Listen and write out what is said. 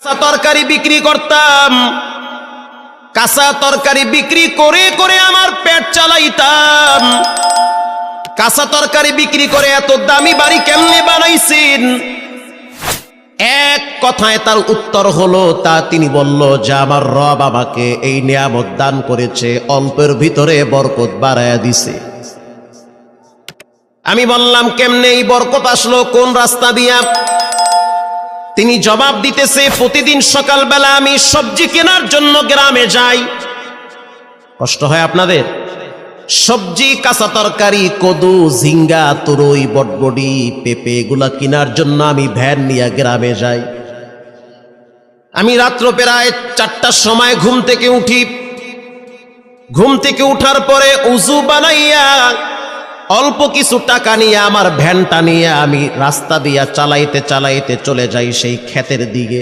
কাঁচা তরকারি বিক্রি করতাম, কাঁচা তরকারি বিক্রি করে করে আমার পেট চালাইতাম। কাঁচা তরকারি বিক্রি করে এত দামি বাড়ি কেমনে বানাইছেন? এক কথায় তার উত্তর হলো, তিনি বলল যে আমার রব আমাকে এই নিয়ামত দান করেছে, অল্পের ভিতরে বরকত বাড়ায়া দিছে। আমি বললাম কেমনে এই বরকত আসলো, কোন রাস্তা দিয়া? তিনি জবাব দিতেছে, প্রতিদিন সকালবেলা আমি সবজি কেনার জন্য গ্রামে যাই। কষ্ট হয় আপনাদের? সবজি, কাঁচা তরকারি, কদু, ঝিঙ্গা, তুরই, বটবডি, পেঁপে এগুলা কেনার জন্য আমি ভ্যান নিয়ে গ্রামে যাই। আমি রাত্র প্রায় 4টার সময় ঘুম থেকে উঠি। ঘুম থেকে উঠার পরে উজু বানাইয়া অল্প কিছু টাকা নিয়ে আমার ভ্যানটা নিয়ে আমি রাস্তা দিয়া চালাইতে চালাইতে চলে যাই সেই ক্ষেতের দিকে।